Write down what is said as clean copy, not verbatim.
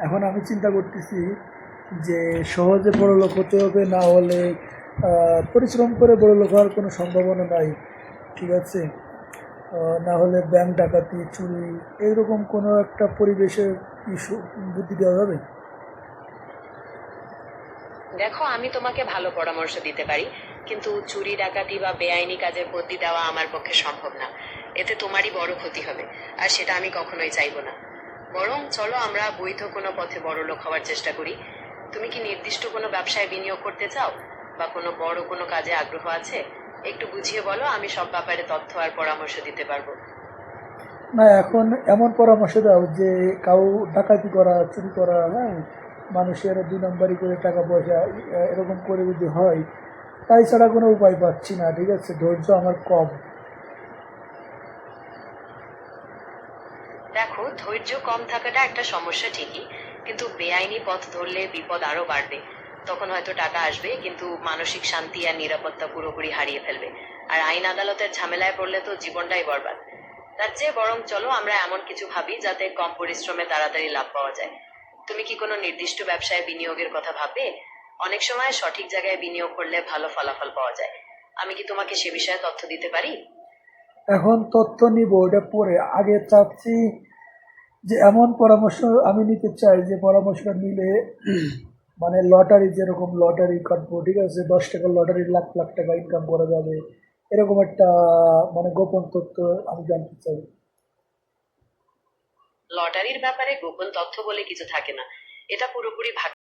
এখন আমি চিন্তা করতেছি যে সহজে বড়লোক হতে হবে, না হলে পরিশ্রম করে বড়লোক হওয়ার কোনো সম্ভাবনা নাই, ঠিক আছে? না হলে ব্যাংক ডাকাতি, চুরি, এইরকম কোনো একটা পরিবেশের ইস্যু বুদ্ধি দেওয়া যাবে। দেখো, আমি তোমাকে ভালো পরামর্শ দিতে পারি, কিন্তু চুরি ডাকাতি বা বেআইনি কাজের বুদ্ধি দেওয়া আমার পক্ষে সম্ভব না। এতে তোমারই বড় ক্ষতি হবে, আর সেটা আমি কখনোই চাইবো না। বরং চলো আমরা বৈধ কোনো পথে বড়লোক হওয়ার চেষ্টা করি। তুমি কি নির্দিষ্ট কোনো ব্যবসায় বিনিয়োগ করতে চাও, বা কোনো বড় কোনো কাজে আগ্রহ আছে? একটু বুঝিয়ে বলো, আমি সব ব্যাপারে তথ্য আর পরামর্শ দিতে পারবো। না, এখন এমন পরামর্শ দাও যে কাউ ডাকাতি করা, চুরি করা, হ্যাঁ, মানুষের 2 নম্বরই করে টাকা পয়সা এরকম করে যদি হয়, তাই ছাড়া কোনো উপায় পাচ্ছি না, ঠিক আছে? ধৈর্য আমার কম। দেখো, ধৈর্য কম থাকাটা একটা সমস্যা ঠিকই, কিন্তু বেআইনি পথ ধরলে বিপদ আরো বাড়বে। তখন হয়তো টাকা আসবে, কিন্তু মানসিক শান্তি আর নিরাপত্তা পুরোপুরি হারিয়ে ফেলবে। আর আইন আদালতের ঝামেলায় পড়লে তো জীবনটাই বরবাদ। তার চেয়ে বরং চলো আমরা এমন কিছু ভাবি যাতে কম পরিশ্রমে তাড়াতাড়ি লাভ পাওয়া যায়। তুমি কি কোনো নির্দিষ্ট ব্যবসায় বিনিয়োগের কথা ভাববে? অনেক সময় সঠিক জায়গায় বিনিয়োগ করলে ভালো ফলাফল পাওয়া যায়। আমি কি তোমাকে সে বিষয়ে তথ্য দিতে পারি? এখন তথ্য নিব, ওটা পরে। আগে চাচ্ছি যে এমন পরামর্শ আমি নিতে চাই যে পরামর্শটা নিলে মানে লটারি, যেরকম লটারি কাটবো, ঠিক আছে, 10 টাকার লটারি লাখ লাখ টাকা ইনকাম করা যাবে, এরকম একটা মানে গোপন তথ্য আমি জানতে চাই। লটারির ব্যাপারে গোপন তথ্য বলে কিছু থাকে না। এটা পুরোপুরি